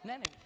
नाही नाही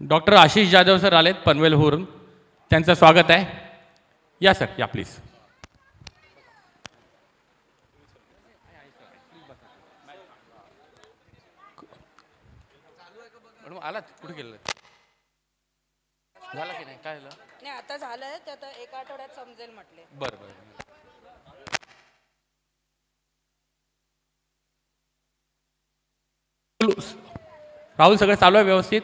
doctor Ashish Jadhav sir आलेत पनवेलहून, त्यांचं स्वागत आहे. या सर, या प्लीज. आला कुठे गेलं? झालं की नाही? काय झालं? नाही, आता झालंय ते, आता एका आठवड्यात समजेल म्हटले. बरं बरं. राहुल, सगळं चालू आहे व्यवस्थित?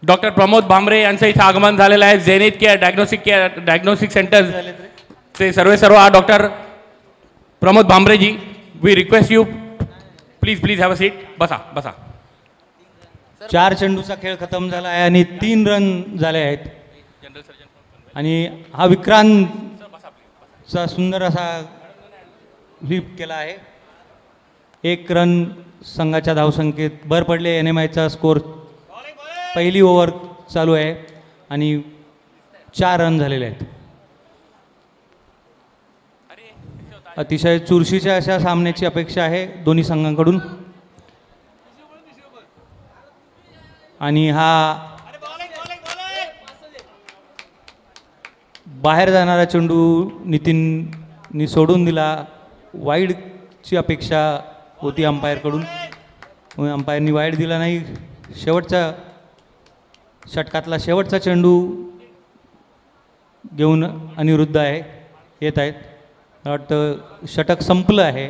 डॉक्टर प्रमोद भामरे यांचं इथे आगमन झालेलं आहे. झेनिथ केअर डायग्नोस्टिक सेंटर से सर्व doctor Pramod Bhamre ji, we request you please have a seat. बसा बसा. 4 चेंडूचा खेळ खतम झाला आहे आणि 3 रन झाले आहेत. आणि हा विक्रांतचा सुंदर असा लीप केला आहे. 1 रन संघाच्या धावसंख्येत भर पडले. NMIचा स्कोर, पहिली ओव्हर चालू आहे आणि 4 रन झालेले आहेत. अतिशय चुरशीच्या अशा सामन्याची अपेक्षा आहे दोन्ही संघांकडून. आणि हा बाहेर जाणारा चेंडू नितीननी सोडून दिला. वाईडची अपेक्षा होती अंपायरकडून, अंपायरनी वाईड दिला नाही. शेवटचा षटकातला शेवटचा चेंडू घेऊन अनिरुद्ध येत आहेत. मला वाटतं षटक संपलं आहे.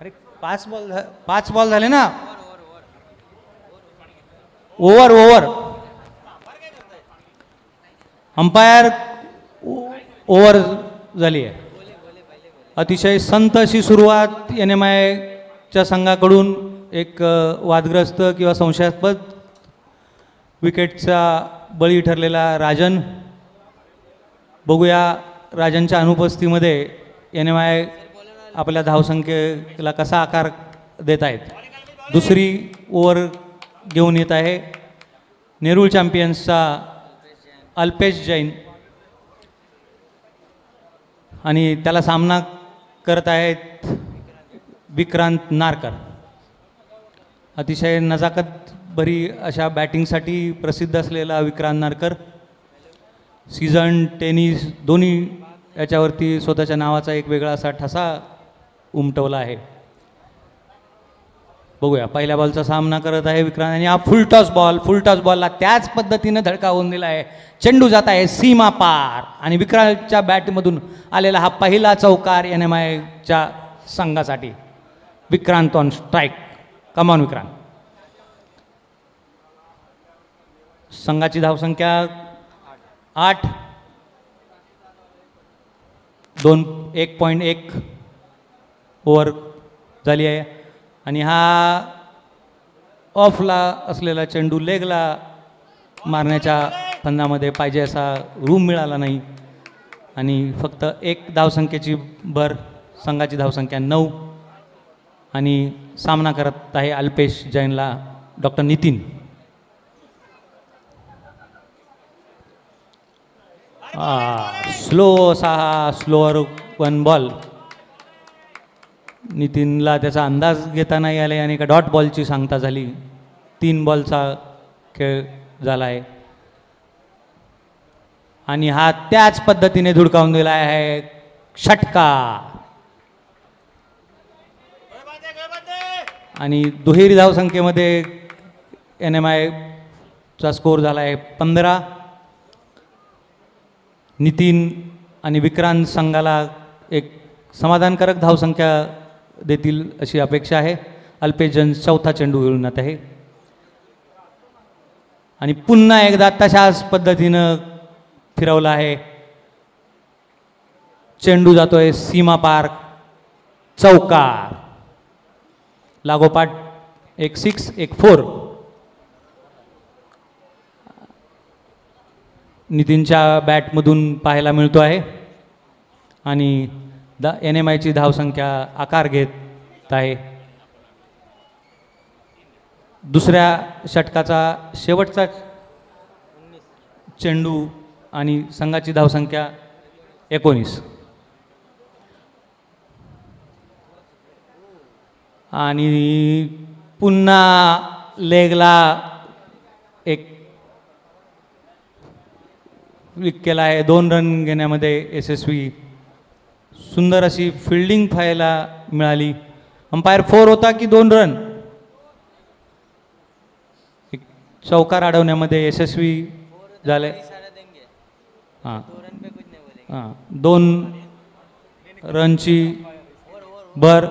अरे 5 बॉल झाले ना. ओव्हर अंपायर ओव्हर झाली आहे. अतिशय संत अशी सुरुवात NMIच्या संघाकडून. एक वादग्रस्त किंवा संशयास्पद विकेटचा बळी ठरलेला राजन. बघूया राजनच्या अनुपस्थितीमध्ये NMI आपल्या धावसंख्येला कसा आकार देत आहेत. दुसरी ओव्हर घेऊन येत आहे नेरूळ चॅम्पियन्सचा अल्पेश जैन आणि त्याला सामना करत आहेत विक्रांत नारकर. अतिशय नजाकत भरी अशा बॅटिंगसाठी प्रसिद्ध असलेला विक्रांत नारकर सीझन टेनिस दोन्ही याच्यावरती स्वतःच्या नावाचा एक वेगळा असा ठसा उमटवला आहे. बघूया, पहिल्या बॉलचा सामना करत आहे विक्रांत आणि हा फुल टॉस बॉलला त्याच पद्धतीनं धडकावून दिला आहे. चेंडू जात आहे सीमा पार आणि विक्रांतच्या बॅटमधून आलेला हा पहिला चौकार NMIच्या संघासाठी. Vikrant on strike. कमान विक्रांत. संघाची धावसंख्या 8. 1.1 ओव्हर झाली आहे आणि हा ऑफला असलेला चेंडू लेगला मारण्याच्या फंदामध्ये पाहिजे असा रूम मिळाला नाही आणि फक्त 1 धावसंख्येची भर. संघाची धावसंख्या 9 आणि सामना करत आहे अल्पेश जैनला डॉक्टर नितीन. स्लो असा हा स्लोअर 1 बॉल. नितीनला त्याचा अंदाज घेता नाही आला आणि एका डॉट बॉलची सांगता झाली. 3 बॉलचा खेळ झाला आहे आणि हा त्याच पद्धतीने धुडकावून दिला आहे षटका आणि दुहेरी धावसंख्येमध्ये NMIचा स्कोर झाला आहे 15. नितीन आणि विक्रांत संघाला एक समाधानकारक धावसंख्या देतील अशी अपेक्षा आहे. अल्पेश जैन चौथा चेंडू घेऊन येत आहे आणि पुन्हा एकदा तशाच पद्धतीनं फिरवला आहे. चेंडू जातोय सीमा पार. चौकार. लागोपाठ 1 6 1 4. नितीनच्या बॅटमधून पाहायला मिळतो आहे आणि NMIची धावसंख्या आकार घेत आहे. दुसऱ्या षटकाचा शेवटचा चेंडू आणि संघाची धावसंख्या 19 आणि पुन्हा लेगला एक क्लिक केला आहे. 2 रन घेण्यामध्ये यशस्वी. सुंदर अशी फिल्डिंग पाहायला मिळाली. अंपायर 4 होता की 2 रन. एक चौकार अडवण्यामध्ये यशस्वी झाले. हां 2 रनची भर.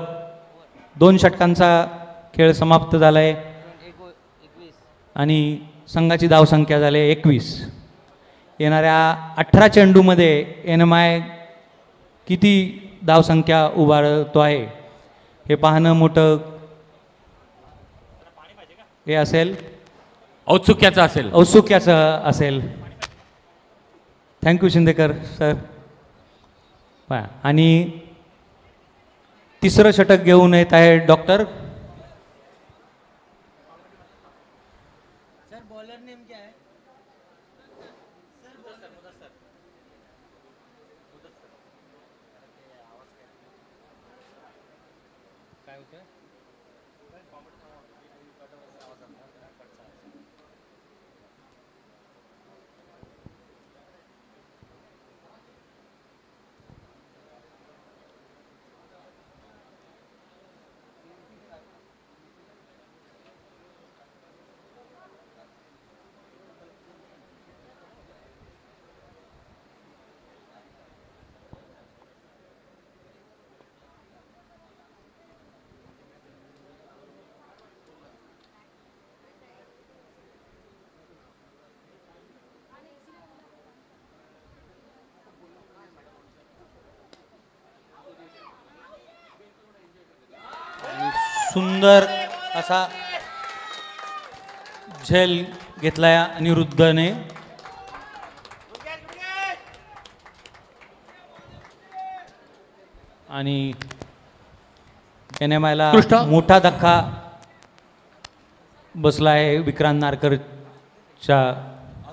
2 षटकांचा खेळ समाप्त झाला आहे आणि संघाची धावसंख्या झाली 21. येणाऱ्या 18 चेंडूमध्ये NMI किती धावसंख्या उभारतो आहे हे पाहणं मोठं हे असेल. औत्सुक्याचं असेल. Thank you Shindekar sir. आणि तिसरं षटक घेऊन येत आहे डॉक्टर. सुंदर असा झेल घेतलाय अनिरुद्धने. आणि NMIला मोठा धक्का बसला आहे विक्रांत नारकरच्या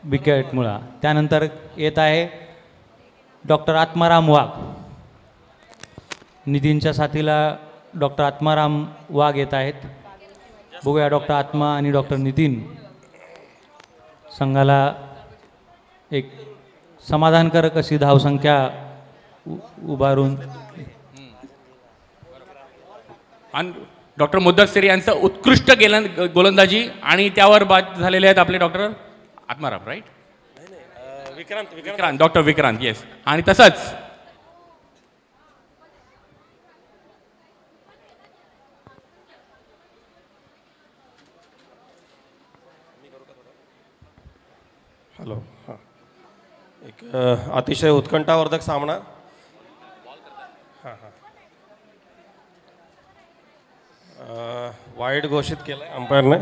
विकेटमुळं. त्यानंतर येत आहे डॉक्टर आत्माराम वाघ. नितीनच्या साथीला डॉक्टर आत्माराम वाघ येत आहेत. बघूया डॉक्टर आत्मा आणि डॉक्टर नितीन संघाला एक समाधानकारक अशी धावसंख्या उभारून आणि डॉक्टर मुद्दस्सर यांचं उत्कृष्ट गोलंदाजी आणि त्यावर बाद झालेले आहेत आपले doctor Atmaram, right? Vikrant, doctor Vikrant, yes. आणि तसंच हॅलो, हां, एक अतिशय उत्कंठावर्धक सामना. हां हां, वाईड घोषित केलं आहे अंपायरने.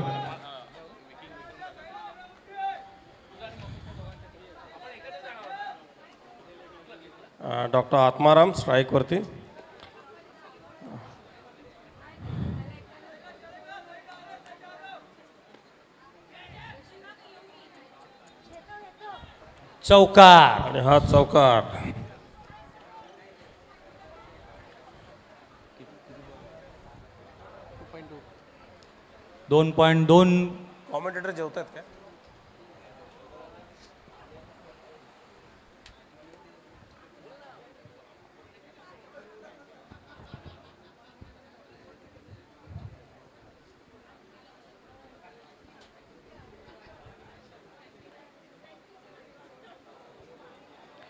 डॉक्टर आत्माराम स्ट्राईकवरती. चौकार. आणि हा चौकार. दोन 2.2. कॉमेंटेटर जेवतात का?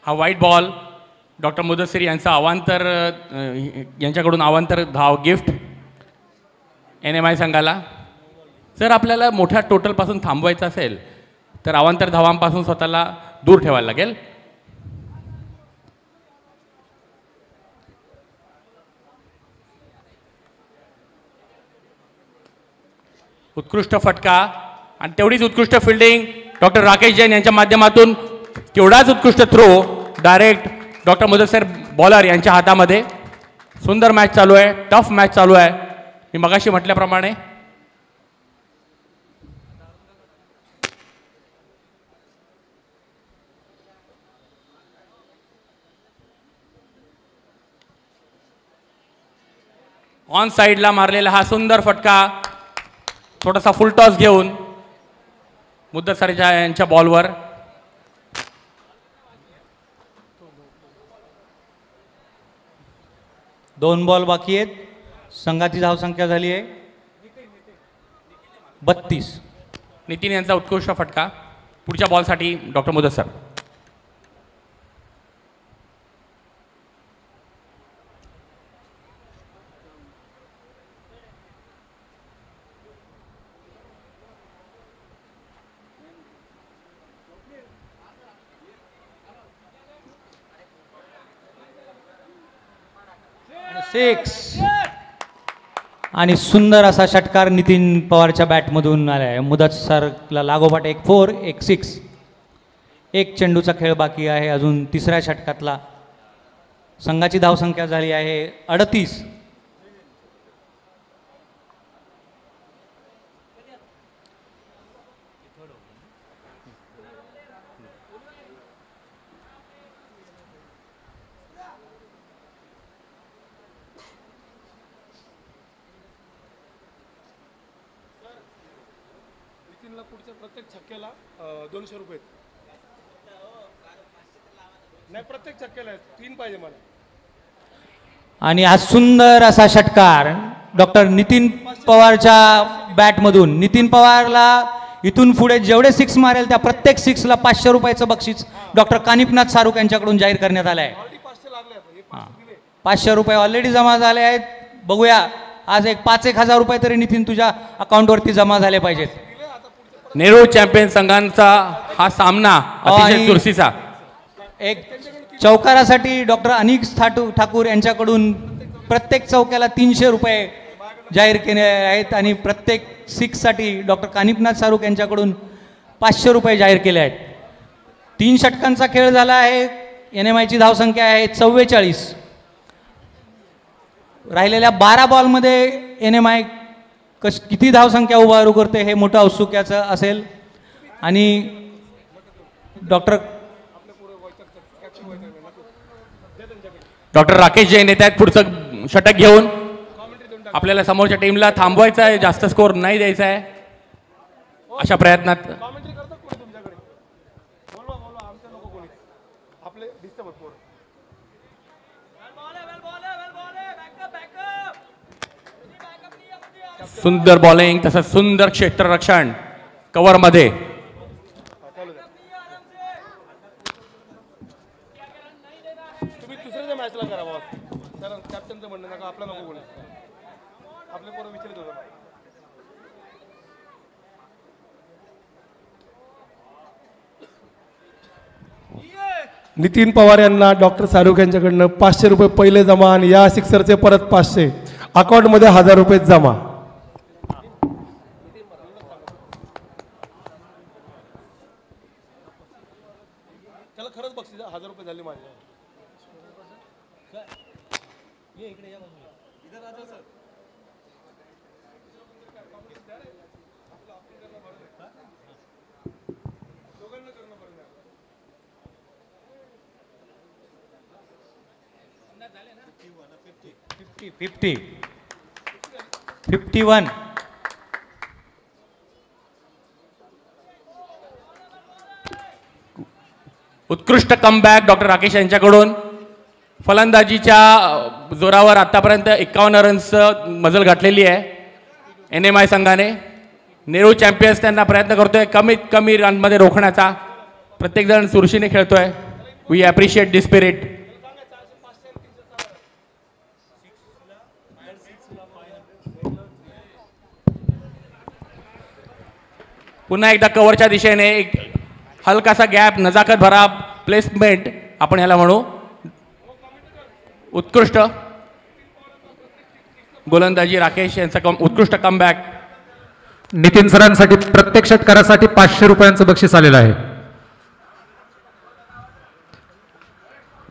हा व्हाईट बॉल डॉक्टर मुदस्सिर यांचा अवांतर यांच्याकडून अवांतर धाव गिफ्ट NMI संघाला. जर आपल्याला मोठ्या टोटलपासून थांबवायचं असेल तर अवांतर धावांपासून स्वतःला दूर ठेवायला लागेल. उत्कृष्ट फटका आणि तेवढीच उत्कृष्ट फिल्डिंग डॉक्टर राकेश जैन यांच्या माध्यमातून. तेवढाच उत्कृष्ट throw direct doctor Mudassir bowler यांच्या हातामध्ये. सुंदर मॅच चालू आहे, टफ मॅच चालू आहे. मी मगाशी म्हटल्याप्रमाणे ऑन साईडला मारलेला हा सुंदर फटका थोडासा फुल टॉस घेऊन मुद्दस्सर यांच्या बॉलवर. दोन बॉल बाकी आहेत. संघाची धावसंख्या झाली आहे 32. नितीन यांचा उत्कृष्ट फटका. पुढच्या बॉलसाठी डॉक्टर मुदस्सर. सिक्स. आणि सुंदर असा षटकार नितीन पवारच्या बॅटमधून आला आहे. मुदस्सरला लागोपाठ एक 4, एक 6. एक चेंडूचा खेळ बाकी आहे अजून तिसऱ्या षटकातला. संघाची धावसंख्या झाली आहे 38. पुढच्या प्रत्येक छक्क्याला 200 रुपये. नाही, प्रत्येक छक्क्याला 3 पाहिजे मला. आणि हा सुंदर असा षटकार डॉक्टर नितीन पवारच्या बॅटमधून. नितीन पवारला इथून पुढे जेवढे 6 मारेल त्या प्रत्येक 6ला 500 रुपयाचं बक्षीस डॉक्टर कानिपनाथ सारुक यांच्याकडून जाहीर करण्यात आलं आहे. 500 रुपये ऑलरेडी जमा झाले आहेत. बघूया आज एक 5,000 रुपये तरी नितीन तुझ्या अकाउंटवरती जमा झाले पाहिजेत. नेहरू चॅम्पियन संघांचा हा सामना अतिशय चुरशीचा. एक चौकारासाठी डॉक्टर अनिक ठाकूर यांच्याकडून प्रत्येक चौक्याला 300 रुपये जाहीर केले आहेत आणि प्रत्येक 6साठी डॉक्टर कानिपनाथ सारुक यांच्याकडून 500 रुपये जाहीर केले आहेत. 3 षटकांचा खेळ झाला आहे. NMIची धावसंख्या आहे 44. राहिलेल्या 12 बॉलमध्ये NMI किती धावसंख्या उभारू करते हे मोठं औत्सुक्याचं असेल. आणि डॉक्टर राकेश जैन येत आहेत पुढचं षटक घेऊन. आपल्याला समोरच्या टीमला थांबवायचं आहे, जास्त स्कोर नाही द्यायचा आहे अशा प्रयत्नात. आपले डिस्टर्ब होत पोरं. सुंदर बॉलिंग तसंच सुंदर क्षेत्ररक्षण कव्हरमध्ये. तुम्ही दुसऱ्याच्या मॅचला करा बॉस. कारण कॅप्टनचं म्हणणं नका आपला नको बोलू. आपले पोरं विचारित होतं. नितीन पवार यांना डॉक्टर शाहरुख यांच्याकडनं 500 रुपये पहिले जमा आणि या सिक्सरचे परत 500 अकाउंटमध्ये 1000 रुपये जमा. त्याला खरंच बक्षीस 1000 रुपये झाले माझ्या. फिफ्टी 51. उत्कृष्ट कमबॅक डॉक्टर राकेश यांच्याकडून. फलंदाजीच्या जोरावर आतापर्यंत 51 रन्सचं मजल गाठलेली आहे NMI संघाने. नेहरू चॅम्पियन्स त्यांना प्रयत्न करतोय कमीत कमी रनमध्ये रोखण्याचा. प्रत्येकजण सुरशीने खेळतोय. We appreciate this spirit. पुन्हा एकदा कव्हरच्या दिशेने एक हलकासा गॅप, नजाकत भरा प्लेसमेंट आपण ह्याला म्हणू. उत्कृष्ट गोलंदाजी राकेश यांचा उत्कृष्ट कमबॅक. नितीन सरांसाठी प्रत्येक षटकारासाठी 500 रुपयांचं बक्षीस आलेलं आहे.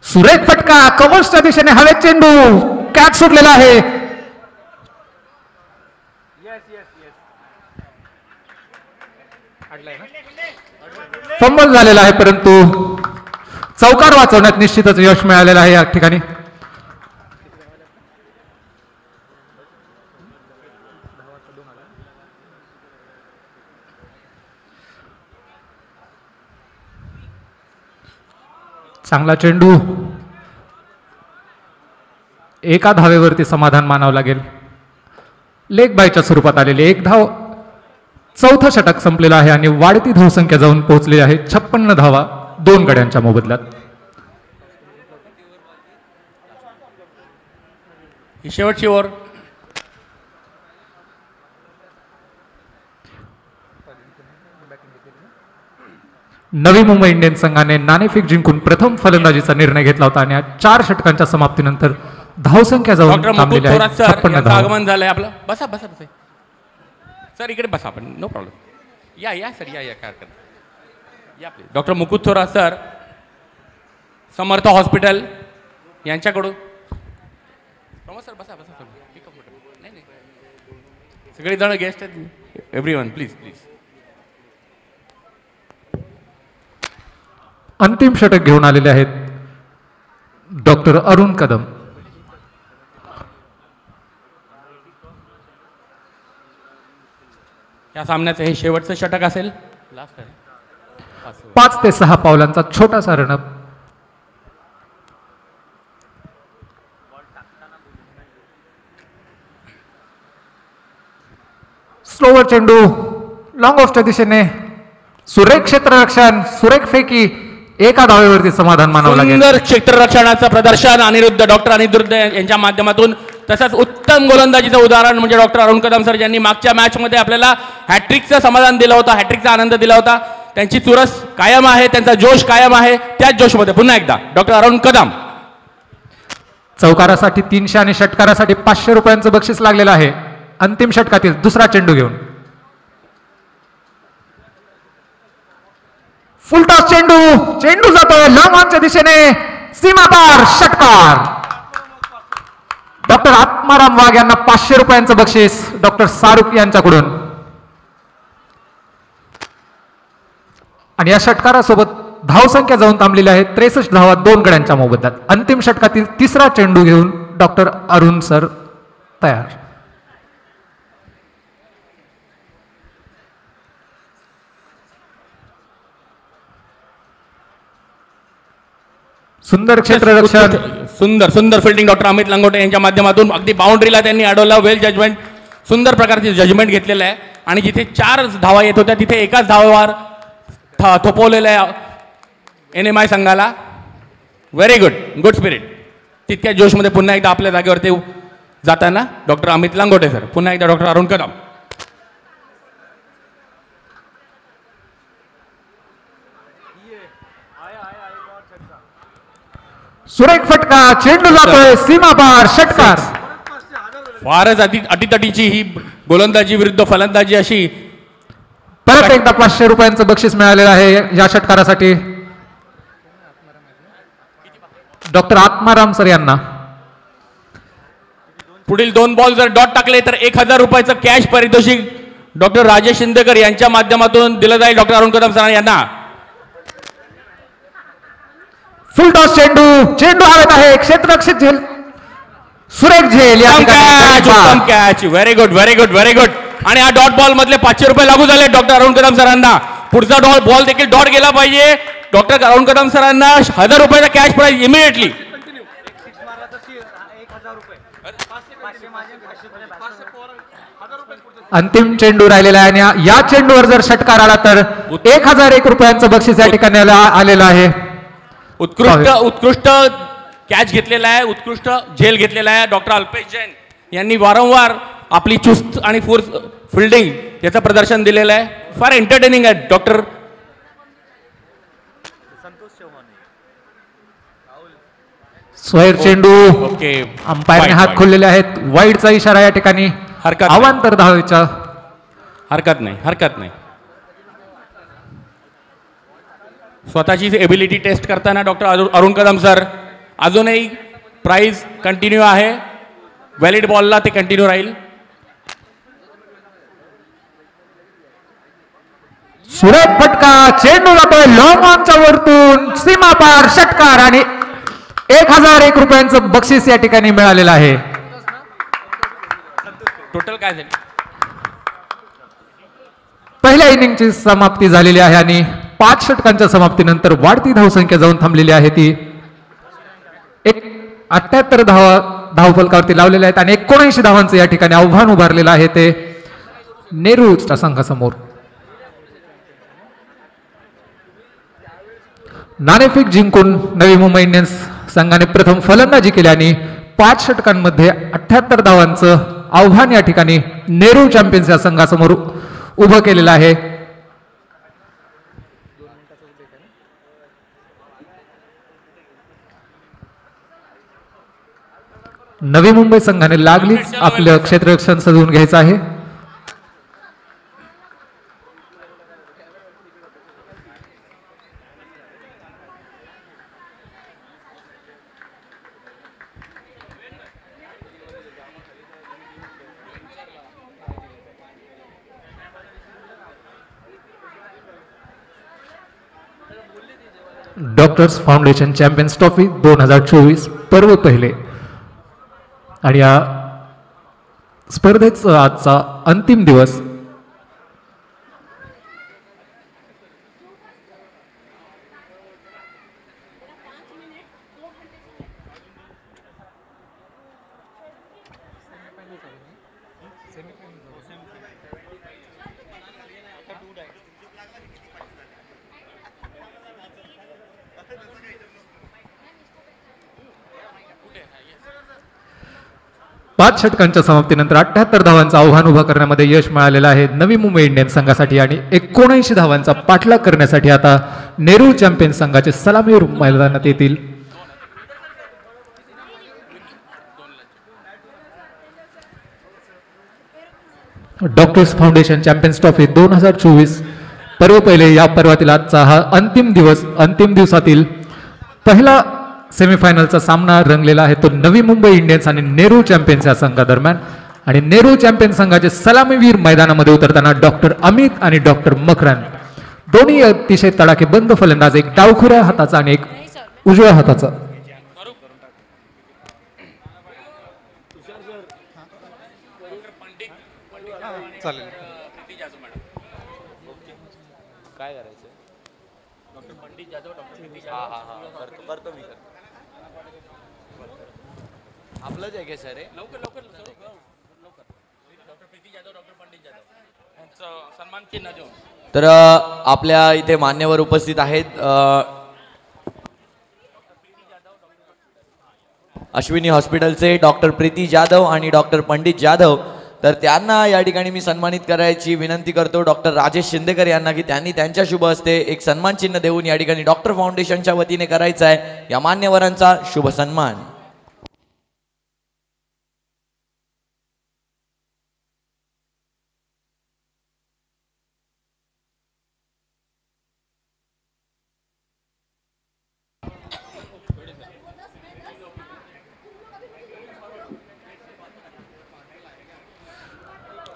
सुरेख फटका कव्हर्सच्या दिशेने हवेत चेंडू कॅच सुटलेला आहे. फंबल झालेला आहे परंतु चौकार वाचवण्यात निश्चितच यश मिळालेलं आहे या ठिकाणी. चांगला चेंडू. एका धावेवरती समाधान मानावं लागेल. लेग बायच्या स्वरूपात आलेली एक धाव. चौथं षटक संपलेलं आहे आणि वाढती धावसंख्या जाऊन पोहोचलेली आहे 56 धावा 2 गड्यांच्या मोबदल्यात. ही शेवटची ओव्हर. नवी मुंबई इंडियन्स संघाने नाणेफेक जिंकून प्रथम फलंदाजीचा निर्णय घेतला होता आणि 4 षटकांच्या समाप्तीनंतर धावसंख्या जाऊन डॉक्टर मुकुट थांबलेली आहे थोरात सर 56 यांचं धावा. आगमन झालंय आपलं. बसा बसा बसा सर, इकडे बसा आपण, नो प्रॉब्लेम. या सर, या काय हरकत नाही. या प्लीज. डॉक्टर मुकुट थोरात सर समर्थ हॉस्पिटल यांच्याकडून. प्रमोद सर बसा बसा सर. नाही नाही, सगळेजण गेस्ट आहेत. Everyone please please. अंतिम षटक घेऊन आलेले आहेत डॉक्टर अरुण कदम. या सामन्याचं हे शेवटचं षटक असेल. लास्ट आहे. 5 ते 6 पावलांचा छोटासा रनअप. स्लोवर चेंडू लॉंग ऑफच्या दिशेने. सुरेख क्षेत्ररक्षण, सुरेख फेकी. एका धावेवरती समाधान मानावं लागेल. सुंदर क्षेत्ररक्षणाचं प्रदर्शन अनिरुद्ध डॉक्टर अनिरुद्ध यांच्या माध्यमातून. तसंच उत्तम गोलंदाजीचं उदाहरण म्हणजे डॉक्टर अरुण कदम सर, ज्यांनी मागच्या मॅचमध्ये आपल्याला हॅट्रिकचं समाधान दिलं होतं, हॅट्रिकचा आनंद दिला होता. त्यांची चुरस कायम आहे, त्यांचा जोश कायम आहे. त्याच जोशमध्ये पुन्हा एकदा डॉक्टर अरुण कदम. चौकारासाठी 300 आणि षटकारासाठी 500 रुपयांचं बक्षीस लागलेलं आहे. अंतिम षटकातील दुसरा चेंडू घेऊन फुलटॉस चेंडू. चेंडू जातोय लॉंग ऑनच्या दिशेने. सीमापार षटकार. डॉक्टर आत्माराम वाघ यांना 500 रुपयांचं बक्षीस डॉक्टर शाहरुख यांच्याकडून. आणि या षटकारासोबत धावसंख्या जाऊन थांबलेली आहे 63 धावा 2 गड्यांच्या मोबदल्यात. अंतिम षटकातील तिसरा चेंडू घेऊन डॉक्टर अरुण सर तयार. सुंदर क्षेत्ररक्षण. सुंदर सुंदर फिल्डिंग डॉक्टर अमित लंगोटे यांच्या माध्यमातून अगदी बाउंड्रीला त्यांनी अडवलं. वेल जजमेंट, सुंदर प्रकारचे जजमेंट घेतलेलं आहे आणि जिथे 4 धावा येत होत्या तिथे एकाच धावावर थोपवलेलं आहे NMI संघाला. Very good, good spirit. तितक्या जोशमध्ये पुन्हा एकदा आपल्या जागेवरती जाताना डॉक्टर अमित लंगोटे सर, पुन्हा एकदा डॉक्टर अरुण कदम. सुरेख फटका, चेंडू जातोय सीमा पार, षटकार. फारच अटीतटीची ही गोलंदाजी विरुद्ध फलंदाजी अशी. परत एकदा 500 रुपयांचं बक्षीस मिळालेलं आहे या षटकारासाठी डॉक्टर आत्माराम सर यांना. पुढील 2 बॉल जर डॉट टाकले तर 1000 रुपयाचं कॅश पारितोषिक डॉक्टर राजेश शिंदेकर यांच्या माध्यमातून दिलं जाईल डॉक्टर अरुण कदम सर यांना. फुल टॉस चेंडू, चेंडू हवेत आहे, क्षेत्ररक्षक झेल, सुरेख झेल या ठिकाणी. Catch, very good, very good, very good. आणि हा डॉट बॉल मधले 500 रुपये लागू झाले डॉक्टर अरुण कदम सरांना. पुढचा बॉल देखील डॉट गेला पाहिजे. डॉक्टर अरुण कदम सरांना 1000 रुपयाचा कॅश प्राइज इमिडिएटली. अंतिम चेंडू राहिलेला आहे आणि या चेंडूवर जर षटकार आला तर 1001 रुपयांचं बक्षीस या ठिकाणी आलेलं आहे. उत्कृष्ट कॅच घेतलेला आहे, उत्कृष्ट झेल घेतलेला आहे. डॉक्टर अल्पेश जैन यांनी वारंवार आपली चुस्त आणि फोर्स फिल्डिंग याचं प्रदर्शन दिलेलं आहे. फार एंटरटेनिंग आहे डॉक्टर. स्क्वेअर चेंडू, ओके, अंपायरने हात खोललेले आहेत. वाईडचा इशारा या ठिकाणी. अवांतर धावेच्या हरकत नाही, हरकत नाही. स्वतःची एबिलिटी टेस्ट करताना डॉक्टर अरुण कदम सर. अजूनही प्राइज कंटिन्यू आहे. व्हॅलिड बॉलला ते कंटिन्यू राहील. सुरेख फटका, चेंडू जातोय लॉंग ऑनच्या वरतून सीमा पार, षटकार आणि 1001 रुपयांचं बक्षीस या ठिकाणी मिळालेलं आहे. टोटल काय झाली? पहिल्या इनिंगची समाप्ती झालेली आहे आणि 5 षटकांच्या समाप्तीनंतर वाढती धावसंख्या जाऊन थांबलेली आहे. ती 78 धावफलकावरती लावलेल्या आहेत आणि 79 धावांचं या ठिकाणी आव्हान उभारलेलं आहे ते नेहरूच्या संघासमोर. नाणेफेक जिंकून नवी मुंबई इंडियन्स संघाने प्रथम फलंदाजी केली आणि 5 षटकांमध्ये 78 धावांचं आव्हान या ठिकाणी नेहरू चॅम्पियन्स या संघासमोर उभं केलेलं आहे. नवी मुंबई संघाने लागलीच आपलं क्षेत्ररक्षण सजवून घ्यायचं आहे. डॉक्टर्स फाउंडेशन चॅम्पियन्स ट्रॉफी 2024 पर्व पहिले आणि या स्पर्धेचा आजचा अंतिम दिवस. पाच षटकांच्या समाप्तीनंतर 78 धावांचं आव्हान उभा करण्यामध्ये यश मिळालेलं आहे नवी मुंबई इंडियन्स संघासाठी आणि 79 धावांचा पाठलाग करण्यासाठी आता नेहरू चॅम्पियन्स संघाचे सलामीवर मैदानात येतील. डॉक्टर्स फाउंडेशन चॅम्पियन्स ट्रॉफी 2024 पर्व पहिले या पर्वातील आजचा हा अंतिम दिवसातील पहिला सेमीफायनलचा सामना रंगलेला आहे तो नवी मुंबई इंडियन्स आणि नेहरू चॅम्पियन्स या संघादरम्यान. आणि नेहरू चॅम्पियन्स संघाचे सलामीवीर मैदानामध्ये उतरताना डॉक्टर अमित आणि डॉक्टर मकरन दोन्ही अतिशय तडाखेबंद फलंदाज, एक डावखुऱ्या हाताचा आणि एक उजव्या हाताचा. करतो मी आपलंच आहे सर सन्मान चिन्ह देऊन. तर आपल्या इथे मान्यवर उपस्थित आहेत अश्विनी हॉस्पिटलचे डॉक्टर प्रीती जाधव आणि डॉक्टर पंडित जाधव. तर त्यांना या ठिकाणी मी सन्मानित करायची विनंती करतो डॉक्टर राजेश शिंदेकर यांना की त्यांनी त्यांच्या शुभ हस्ते एक सन्मान चिन्ह देऊन या ठिकाणी डॉक्टर फाउंडेशनच्या वतीने करायचा आहे या मान्यवरांचा शुभ सन्मान.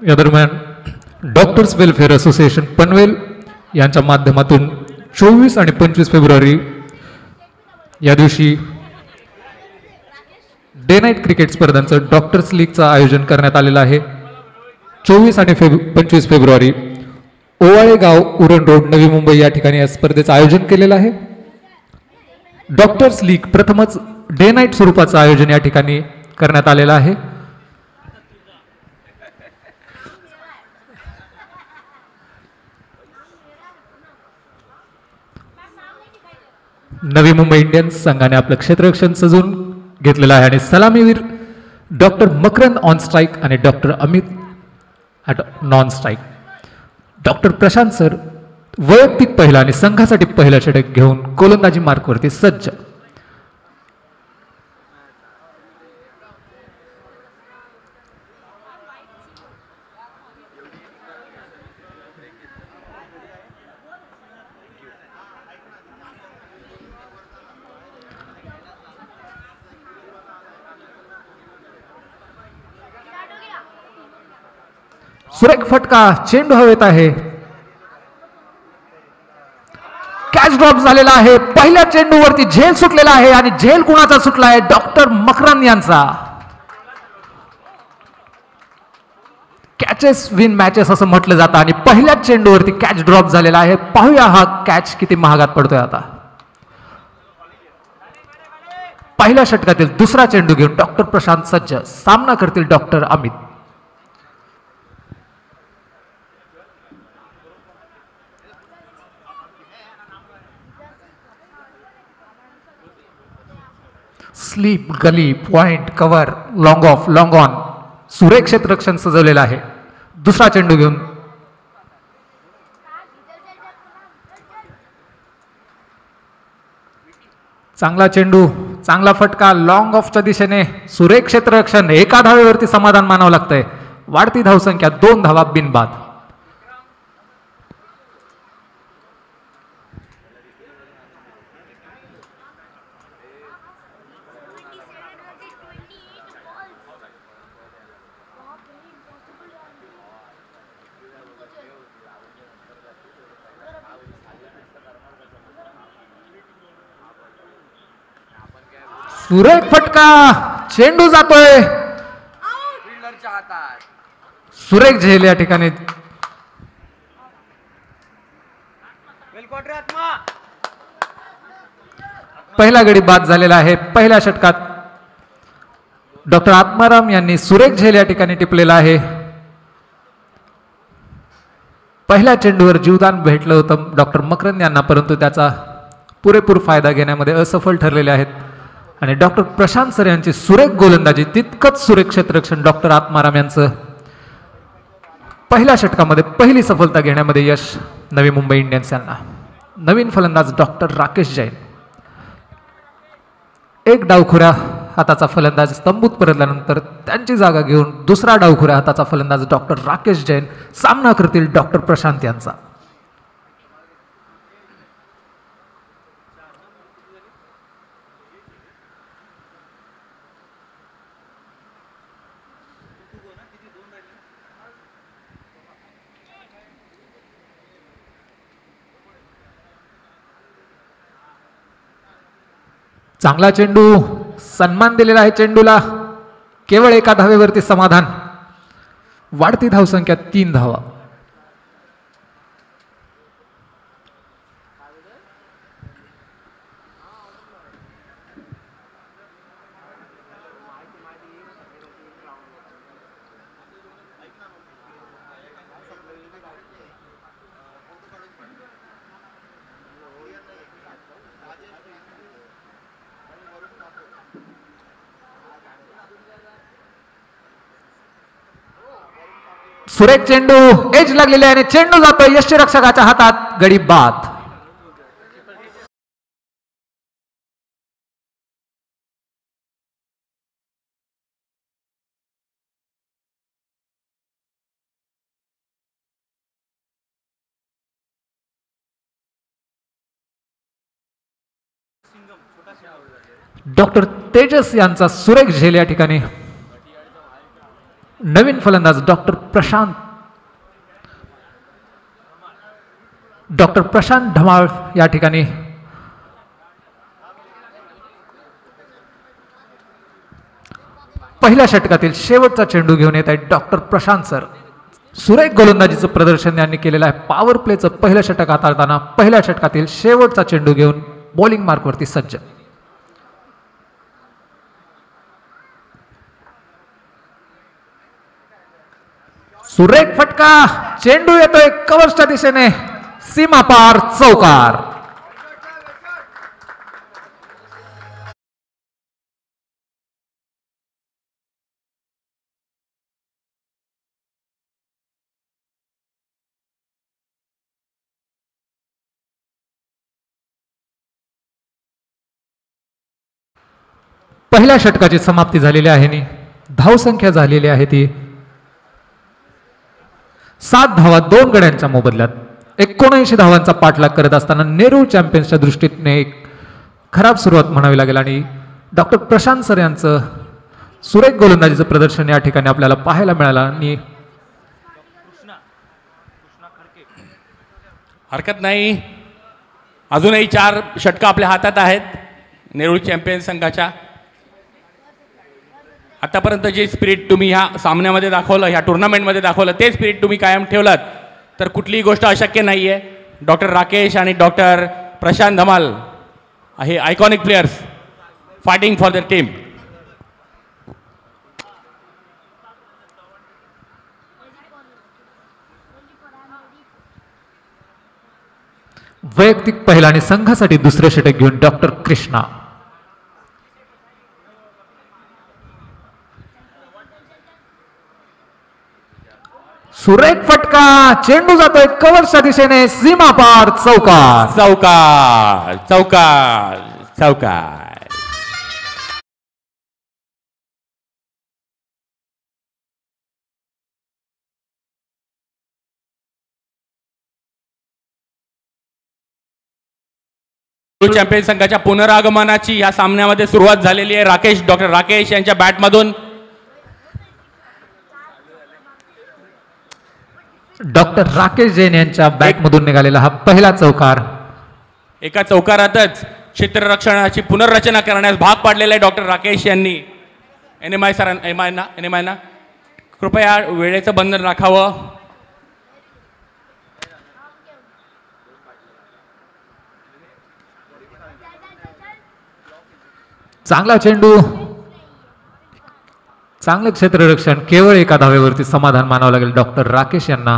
या दरम्यान डॉक्टर्स वेलफेअर असोसिएशन पनवेल यांच्या माध्यमातून 24 आणि 25 फेब्रुवारी या दिवशी डे नाईट क्रिकेट स्पर्धांचं डॉक्टर्स लीगचं आयोजन करण्यात आलेलं आहे. 24 आणि 25 फेब्रुवारी ओवाळे गाव उरण रोड नवी मुंबई या ठिकाणी या स्पर्धेचं आयोजन केलेलं आहे. डॉक्टर्स लीग प्रथमच डे नाईट स्वरूपाचं आयोजन या ठिकाणी करण्यात आलेलं आहे. नवी मुंबई इंडियन्स संघाने आपलं क्षेत्ररक्षण सजून घेतलेलं आहे आणि सलामीवीर डॉक्टर मकरंद ऑन स्ट्राईक आणि doctor Amit at non strike. Doctor Prashant sir वैयक्तिक पहिला आणि संघासाठी पहिला षटक घेऊन गोलंदाजी मार्कवरती सज्ज. सुरेख फटका, चेंडू हवेत आहे, कॅच ड्रॉप झालेला आहे. पहिल्या चेंडूवरती झेल सुटलेला आहे आणि झेल कुणाचा सुटला आहे? डॉक्टर मकरंद यांचा. कॅचेस विन मॅचेस असं म्हटलं जातं आणि पहिल्याच चेंडूवरती कॅच ड्रॉप झालेला आहे. पाहूया हा कॅच किती महागात पडतोय. आता पहिल्या षटकातील दुसरा चेंडू घेऊन डॉक्टर प्रशांत सज्ज, सामना करतील doctor Amit. Slip, gully, point, cover, long off, long on, सुरेख क्षेत्ररक्षण सजवलेलं आहे. दुसरा चेंडू घेऊन चांगला चेंडू, चांगला फटका, लॉंग ऑफच्या दिशेने सुरेख क्षेत्ररक्षण. एका धावेवरती समाधान मानावं लागतंय. वाढती धावसंख्या 2 धावा बिनबाद. सुरेख फटका, चेंडू जातोय. सुरेख झेल या ठिकाणी. पहिला गडी बाद झालेला आहे. पहिल्या षटकात डॉक्टर आत्माराम यांनी सुरेख झेल या ठिकाणी टिपलेला आहे. पहिल्या चेंडूवर जीवदान भेटलं होतं डॉक्टर मकरंद यांना, परंतु त्याचा पुरेपूर फायदा घेण्यामध्ये असफल ठरलेले आहेत. आणि डॉक्टर प्रशांत सर यांची सुरेख गोलंदाजी, तितकंच सुरेख क्षेत्ररक्षण डॉक्टर आत्माराम यांचं. पहिल्या षटकामध्ये पहिली सफलता घेण्यामध्ये यश नवी मुंबई इंडियन्स यांना. नवीन फलंदाज डॉक्टर राकेश जैन. एक डावखुऱ्या हाताचा फलंदाज तंबूत परतल्यानंतर त्यांची जागा घेऊन दुसरा डावखुऱ्या हाताचा फलंदाज डॉक्टर राकेश जैन सामना करतील डॉक्टर प्रशांत यांचा. चांगला चेंडू, सन्मान दिलेला आहे चेंडूला. केवळ एका धावेवरती समाधान. वाढती धावसंख्या 3 धावा. सुरेख चेंडू एज लागलेले आहे आणि चेंडू जातोय यष्टीरक्षकाच्या हातात, गडी बाद. डॉक्टर तेजस यांचा सुरेख झेल या ठिकाणी. नवीन फलंदाज डॉक्टर प्रशांत धमाळ या ठिकाणी. पहिल्या षटकातील शेवटचा चेंडू घेऊन येत आहेत डॉक्टर प्रशांत सर. सुरेख गोलंदाजीचं प्रदर्शन यांनी केलेलं आहे. पॉवर प्लेचं पहिलं षटक हाताळताना पहिल्या षटकातील शेवटचा चेंडू घेऊन बॉलिंग मार्कवरती सज्ज. सुरेख फटका, चेंडू येतोय कव्हर्सच्या दिशेने, सीमा पार, चौकार. पहिल्या षटकाची समाप्ती झालेली आहे. धावसंख्या झालेली आहे ती 7 धावा 2 गड्यांच्या मोबदल्यात. 79 धावांचा पाठलाग करत असताना नेहरू चॅम्पियन्सच्या दृष्टीने एक खराब सुरुवात म्हणावी लागेल आणि डॉक्टर प्रशांत सर यांचं सुरेख गोलंदाजीचं प्रदर्शन या ठिकाणी आपल्याला पाहायला मिळालं. आणि हरकत नाही, अजूनही 4 षटकं आपल्या हातात आहेत नेहरू चॅम्पियन संघाच्या. आतापर्यंत जे स्पिरिट तुम्ही ह्या सामन्यामध्ये दाखवलं, ह्या टुर्नामेंटमध्ये दाखवलं, ते स्पिरिट तुम्ही कायम ठेवलात तर कुठलीही गोष्ट अशक्य नाही आहे. डॉक्टर राकेश आणि डॉक्टर प्रशांत धमाल हे iconic players fighting for the team. वैयक्तिक पहिला आणि संघासाठी दुसरे षटक घेऊन डॉक्टर कृष्णा. सुरेख फटका, चेंडू जातोय कव्हरच्या दिशेने, सीमा पार, चौकार. चौकार, चौकार, चौकार. चॅम्पियन संघाच्या पुनरागमनाची या सामन्यामध्ये सुरुवात झालेली आहे. डॉक्टर राकेश यांच्या बॅटमधून डॉक्टर राकेश जैन यांच्या बॅटमधून निघालेला हा पहिला चौकार. एका चौकारातच क्षेत्ररक्षणाची पुनर्रचना करण्यास भाग पाडलेला आहे डॉक्टर राकेश यांनी. एनएमआयना कृपया वेळेचं बंधन राखावं. चांगला चेंडू, चांगलं क्षेत्ररक्षण, केवळ एका धावेवरती समाधान मानावं लागेल डॉक्टर राकेश यांना.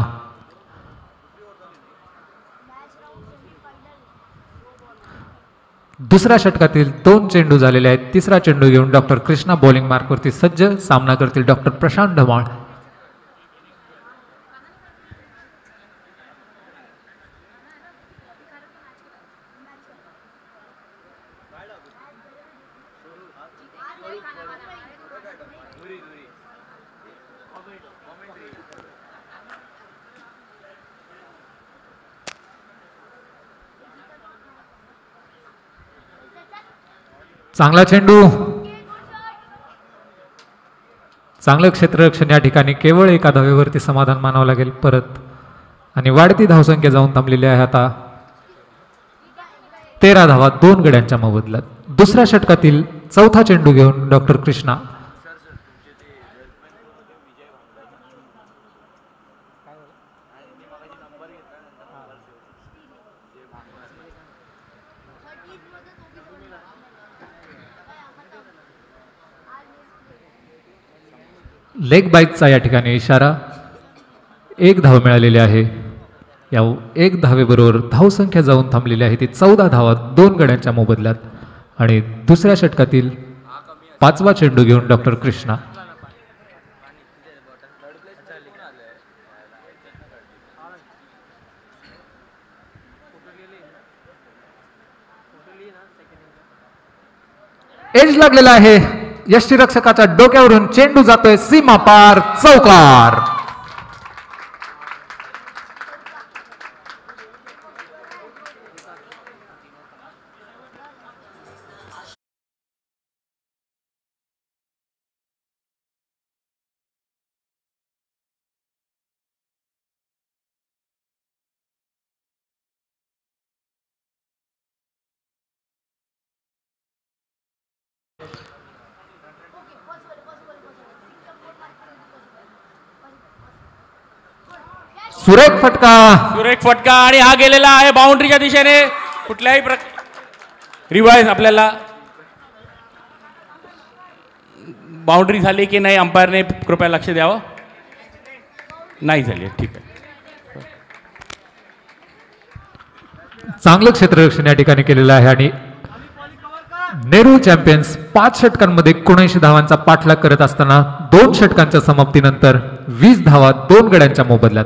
दुसऱ्या षटकातील 2 चेंडू झालेले आहेत. तिसरा चेंडू घेऊन डॉक्टर कृष्णा बॉलिंग मार्कवरती सज्ज. सामना करतील डॉक्टर प्रशांत धमाळ. चांगला चेंडू, चांगलं क्षेत्ररक्षण या ठिकाणी, केवळ एका धावेवरती समाधान मानावं लागेल परत. आणि वाढती धावसंख्या जाऊन थांबलेली आहे आता 13 धावा 2 गड्यांच्या मोबदल्यात. दुसऱ्या षटकातील चौथा चेंडू घेऊन डॉक्टर कृष्णा. लेग बाईकचा या ठिकाणी इशारा. 1 धाव मिळालेली आहे. या 1 धावेबरोबर धावसंख्या जाऊन थांबलेली आहे ती 14 धावा 2 गड्यांच्या मोबदल्यात. आणि दुसऱ्या षटकातील 5वा चेंडू घेऊन डॉक्टर कृष्णा. एज लागलेला आहे. यष्टीरक्षकाच्या डोक्यावरून चेंडू जातोय सीमा पार, चौकार. सुरेख फटका. सुरेख फटका आणि हा गेलेला आहे बाउंड्रीच्या दिशेने. कुठल्याही रिवाइज आपल्याला बाउंड्री झाली की नाही अंपायरने कृपया लक्ष द्यावं. नाही झाली, ठीक आहे. चांगलं क्षेत्ररक्षण या ठिकाणी केलेलं आहे आणि नेहरू चॅम्पियन्स 5 षटकांमध्ये 79 धावांचा पाठलाग करत असताना 2 षटकांच्या समाप्तीनंतर 20 धावा 2 गड्यांच्या मोबदल्यात.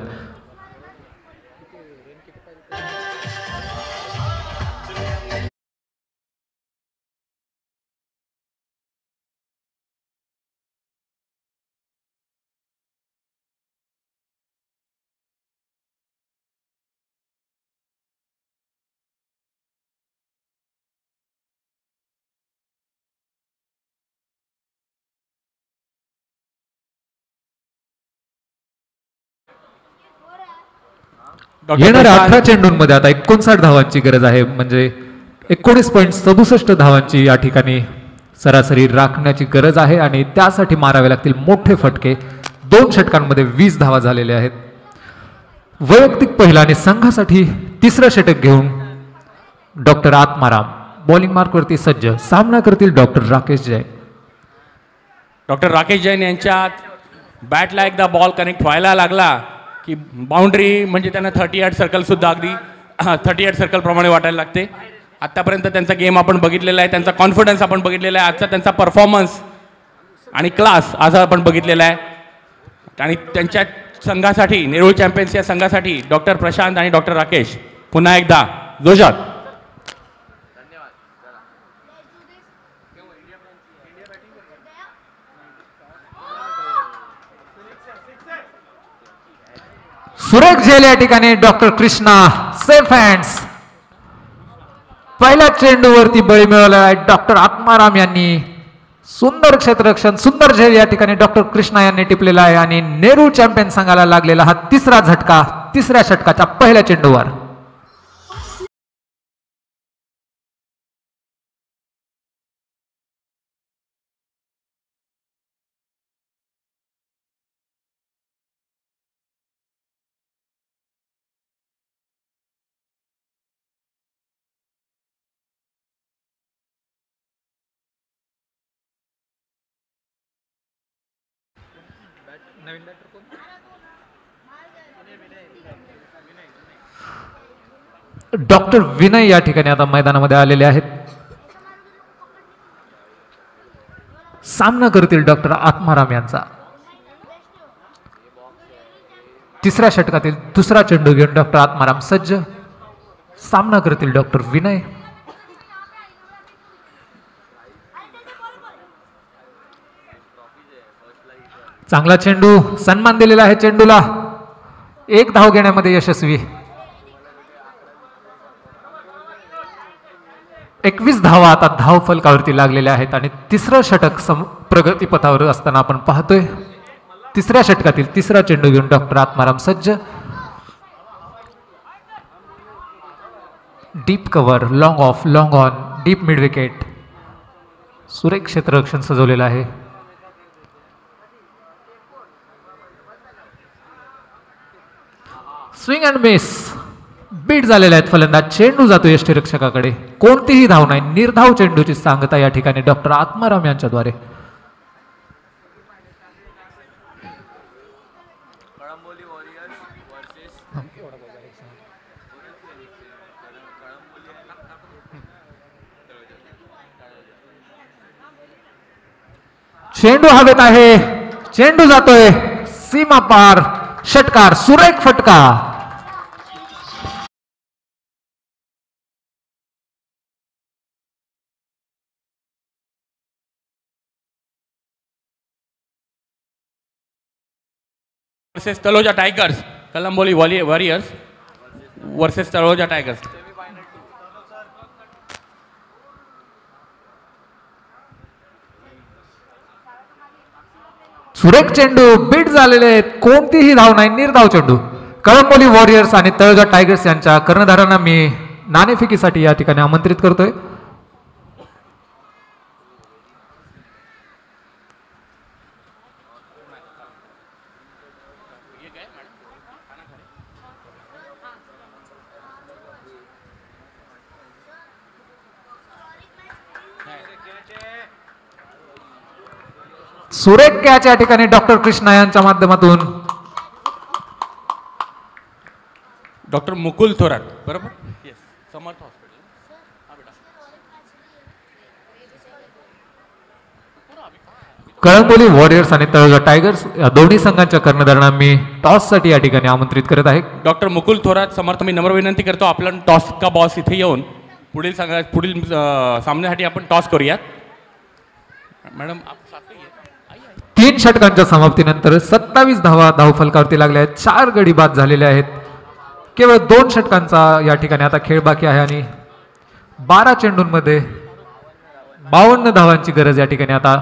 येणाऱ्या 18 चेंडूंमध्ये आता 59 धावांची गरज आहे. म्हणजे 19.67 धावांची या ठिकाणी सरासरी राखण्याची गरज आहे आणि त्यासाठी मारावे लागतील मोठे फटके. 2 षटकांमध्ये 20 धावा झालेल्या आहेत. वैयक्तिक पहिला आणि संघासाठी तिसरं षटक घेऊन डॉक्टर आत्माराम बॉलिंग मार्कवरती सज्ज. सामना करतील डॉक्टर राकेश जैन. डॉक्टर राकेश जैन यांच्या बॅटला एकदा बॉल कनेक्ट व्हायला लागला की बाउंड्री म्हणजे त्यांना 38 सर्कल सुद्धा अगदी 38 सर्कल प्रमाणे वाटायला लागते. आतापर्यंत त्यांचा गेम आपण बघितलेला आहे, त्यांचा कॉन्फिडन्स आपण बघितलेला आहे, आजचा त्यांचा परफॉर्मन्स आणि क्लास आज आपण बघितलेला आहे. आणि त्यांच्या संघासाठी नेहरू चॅम्पियन्स या संघासाठी डॉक्टर प्रशांत आणि डॉक्टर राकेश पुन्हा एकदा जोशात. सुरेख झेल या ठिकाणी डॉक्टर कृष्णा सेफ हँड्स. पहिल्या चेंडूवरती बळी मिळवला आहे डॉक्टर आत्माराम यांनी. सुंदर क्षेत्ररक्षण, सुंदर झेल या ठिकाणी डॉक्टर कृष्णा यांनी टिपलेला आहे आणि नेहरू चॅम्पियन संघाला लागलेला हा तिसरा झटका तिसऱ्या षटकाच्या पहिल्या चेंडूवर. डॉक्टर विनय या ठिकाणी आता मैदानामध्ये आलेले आहेत. सामना करतील डॉक्टर आत्माराम यांचा. तिसऱ्या षटकातील दुसरा चेंडू घेऊन डॉक्टर आत्माराम सज्ज. सामना करतील डॉक्टर विनय. चांगला चेंडू, सन्मान दिलेला आहे चेंडूला. 1 धाव घेण्यामध्ये यशस्वी. 21 धावा आता धाव फलकावरती लागलेल्या आहेत आणि तिसरं षटक प्रगतीपथावर असताना आपण पाहतोय. तिसऱ्या षटकातील तिसरा चेंडू घेऊन डॉक्टर आत्माराम सज्ज. Deep cover, long off, long on, deep mid wicket. सुरेख क्षेत्ररक्षण सजवलेलं आहे. Swing and miss. बीट झालेले आहेत फलंदाज. चेंडू जातो यष्टीरक्षकाकडे. कोणतीही धाव नाही. निर्धाव चेंडूची सांगता या ठिकाणी डॉक्टर आत्माराम यांच्याद्वारे. चेंडू हवेत आहे. चेंडू जातोय सीमा पार. षटकार, सुरेख फटका. Versus Taloja tigers, Kalamboli warriors versus Taloja tigers. सुरेख चेंडू बीट झालेले आहेत, कोणतीही धाव नाही, निर्धाव चेंडू. कळंबोली वॉरियर्स आणि तळोजा टायगर्स यांच्या कर्णधारांना मी नाणेफेकीसाठी या ठिकाणी आमंत्रित करतोय. सुरेख कॅच या ठिकाणी डॉक्टर कृष्णा यांच्या माध्यमातून. डॉक्टर मुकुल थोरात, बरोबर. समर्थ हॉस्पिटल. कळंबोली वॉरियर्स आणि तळोजा टायगर्स या दोन्ही संघांच्या कर्णधारांना मी टॉससाठी या ठिकाणी आमंत्रित करत आहे. डॉक्टर मुकुल थोरात समर्थ, मी नम्र विनंती करतो आपला टॉस का बॉस इथे येऊन पुढील सामन्यासाठी आपण टॉस करूयात. मॅडम 3 षटकांच्या समाप्तीनंतर 27 धावा धावफलकावरती लागल्या आहेत. 4 गडी बाद झालेले आहेत. केवळ 2 षटकांचा या ठिकाणी आता खेळ बाकी आहे आणि 12 चेंडूंमध्ये 52 धावांची गरज या ठिकाणी. आता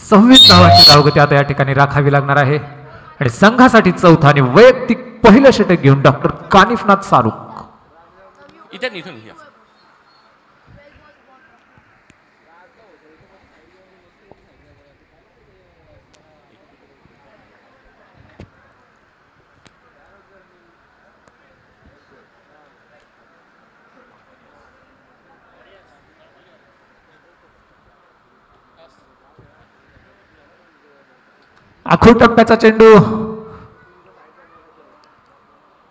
26 धावांची धावगती आता या ठिकाणी राखावी लागणार आहे आणि संघासाठी चौथा आणि वैयक्तिक पहिलं षटक घेऊन डॉक्टर कानिफनाथ सारुक. इथून घ्या. आखूड टप्प्याचा चेंडू,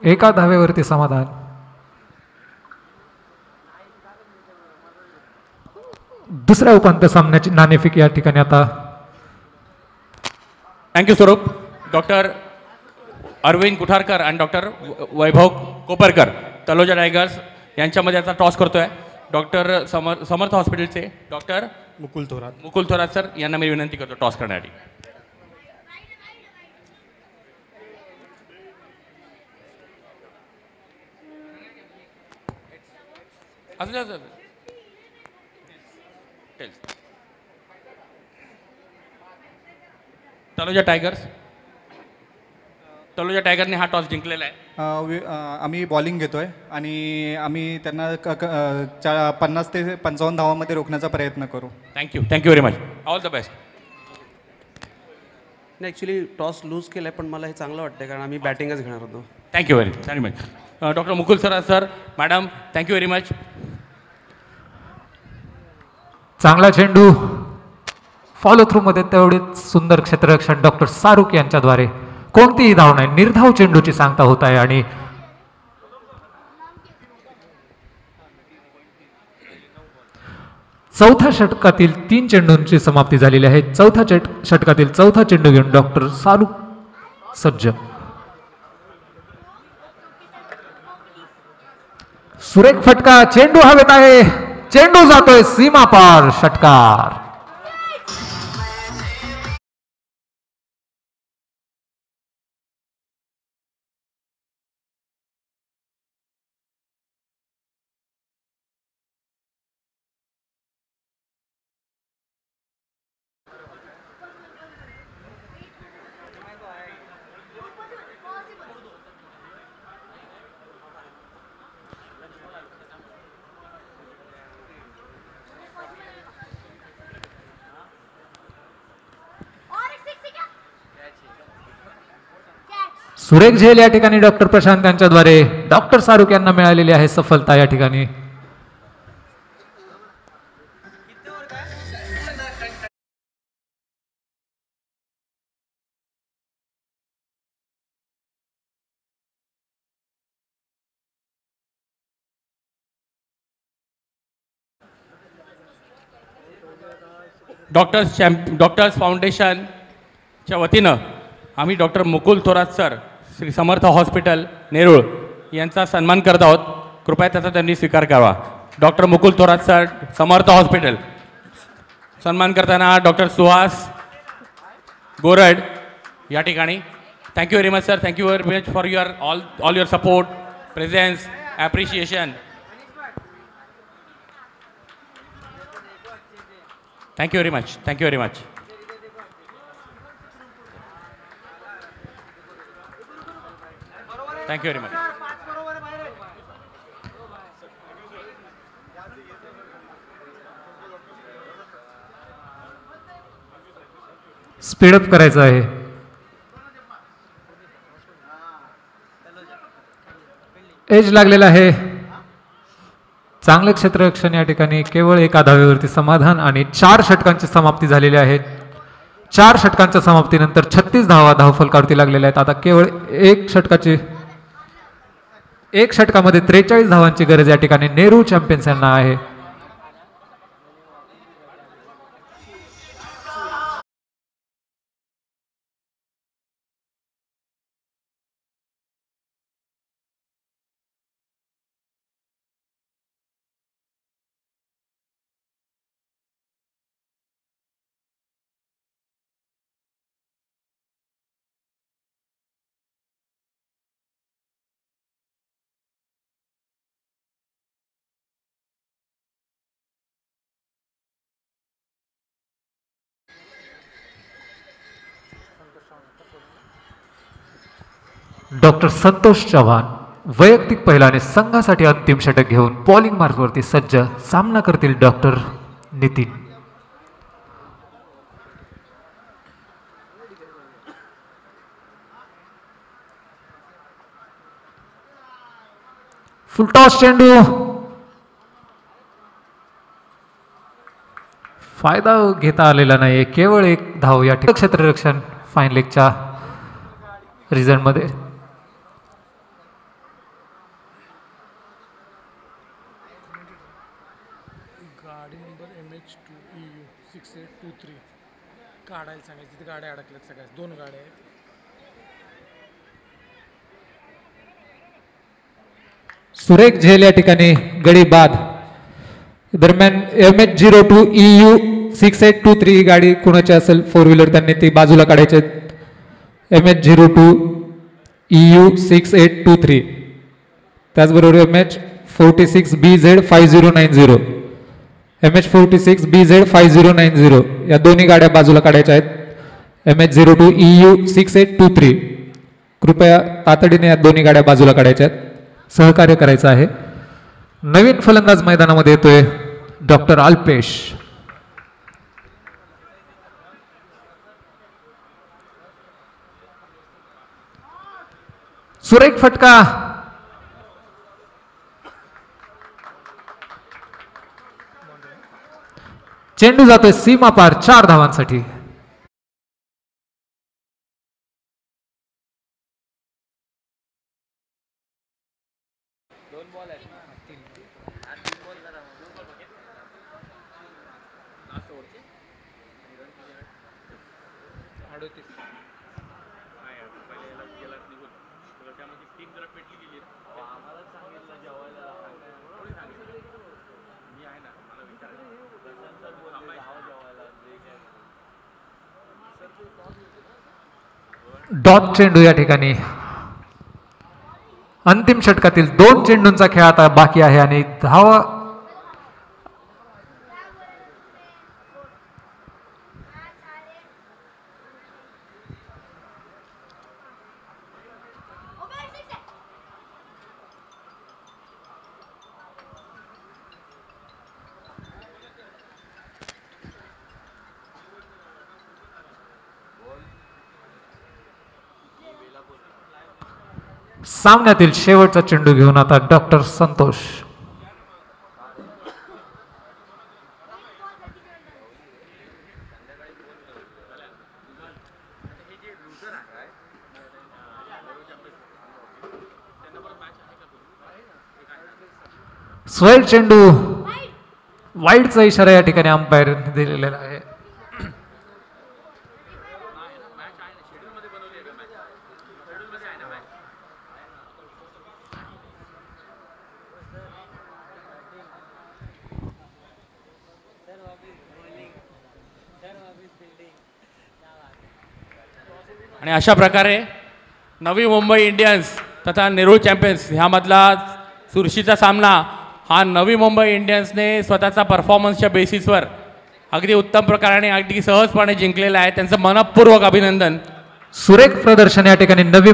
एका धावेवरती समाधान. दुसऱ्या उपांत्य सामन्याची नाणेफेक या ठिकाणी आता. थँक्यू स्वरूप. डॉक्टर अरविंद कुठारकर आणि डॉक्टर वैभव कोपरकर तलोजा टायगर्स यांच्यामध्ये आता टॉस करतोय. डॉक्टर समर्थ हॉस्पिटलचे डॉक्टर मुकुल थोरात सर यांना मी विनंती करतो टॉस करण्यासाठी. तलोजा टायगरने हा टॉस जिंकलेला आहे. आम्ही बॉलिंग घेतोय आणि आम्ही त्यांना 50 ते 55 धावांमध्ये रोखण्याचा प्रयत्न करू. Thank you very much. All the best. नाही, ॲक्च्युली टॉस लूज केलं आहे पण मला हे चांगलं वाटतं कारण आम्ही बॅटिंगच घेणार होतो. Thank you very much. Doctor Mukul sir madam thank you very much. चांगला चेंडू, फॉलो थ्रू मध्ये तेवढेच सुंदर क्षेत्ररक्षण डॉक्टर सारुक यांच्याद्वारे. कोणतीही धाव नाही, निर्धाव चेंडूची सांगता होत आहे आणि चौथ्या षटकातील 3 चेंडूंची समाप्ती झालेली आहे. चौथ्या षटकातील चौथा चेंडू घेऊन डॉक्टर सारुक सज्ज. सुरेख फटका, चेंडू हवेत आहे, चेंडू जातोय सीमा पार, षटकार. सुरेख झेल या ठिकाणी डॉक्टर प्रशांत यांच्याद्वारे डॉक्टर सारुक यांना मिळालेली आहे सफलता या ठिकाणी. डॉक्टर्स फाउंडेशनच्या वतीनं आम्ही doctor Mukul Thorat sir, Shri Samarth hospital Nerul यांचा सन्मान करत आहोत. कृपया त्याचा त्यांनी स्वीकार करावा. डॉक्टर मुकुल थोरात सर, समर्थ हॉस्पिटल. सन्मान करताना डॉक्टर सुहास गोरड या ठिकाणी Thank you very much, sir. Thank you very much for your all your support, presence, appreciation. Thank you very much. Thank you very much. Thank you very much. Speed up करायचं आहे. Age लागलेला आहे. चांगलं क्षेत्ररक्षण या ठिकाणी केवळ एका धावेवरती समाधान आणि 4 षटकांची समाप्ती झालेली आहे. 4 षटकांच्या समाप्तीनंतर 36 धावा धावफलकावरती लागलेल्या आहेत. आता केवळ एक षटकामध्ये 43 धावांची गरज या ठिकाणी नेहरू चॅम्पियन्स यांना आहे. डॉक्टर संतोष चव्हाण वैयक्तिक पहिल्याने संघासाठी अंतिम षटक घेऊन बॉलिंग मार्कवरती सज्ज. सामना करतील डॉक्टर नितीन. फुलटॉस चेंडू. फायदा घेता आलेला नाही. केवळ एक धाव या ठिकाणी क्षेत्ररक्षण फाईन लेगच्या रिझल्टमध्ये. गाडी नंबर MH2EU 6823 काढायला सांगायची. तिथे गाड्या अडकल्यात सगळ्या. 2 गाड्या आहेत. सुरेख झेल या ठिकाणी गडी बाद. दरम्यान MH02EU 6823 ही गाडी कुणाची असेल 4 व्हीलर त्यांनी ती बाजूला काढायची. MH02EU 6823 त्याचबरोबर MH46BZ 5090 MH46BZ 5090 या दोन्ही गाड्या बाजूला काढायच्या आहेत. MH02EU 6823 कृपया तातडीने या दोन्ही गाड्या बाजूला काढायच्या आहेत. सहकार्य करायचं आहे. नवीन फलंदाज मैदानामध्ये येतोय डॉक्टर अल्पेश. सुरेख फटका. चेंडू जातोय सीमा पार 4 धावांसाठी. डॉट चेंडू या ठिकाणी. अंतिम षटकातील 2 चेंडूंचा खेळ आता बाकी आहे आणि धावा सामन्यातील शेवटचा चेंडू घेऊन आता डॉक्टर संतोष. स्वेल चेंडू. वाईडचा इशारा या ठिकाणी अंपायर दिलेला आहे. आणि अशा प्रकारे नवी मुंबई इंडियन्स तथा नेरूळ चॅम्पियन्स ह्यामधला चुरशीचा सामना हा नवी मुंबई इंडियन्सने स्वतःचा परफॉर्मन्सच्या बेसिसवर अगदी उत्तम प्रकाराने अगदी सहजपणे जिंकलेला आहे. त्यांचं मनपूर्वक अभिनंदन. सुरेख प्रदर्शन या ठिकाणी नवी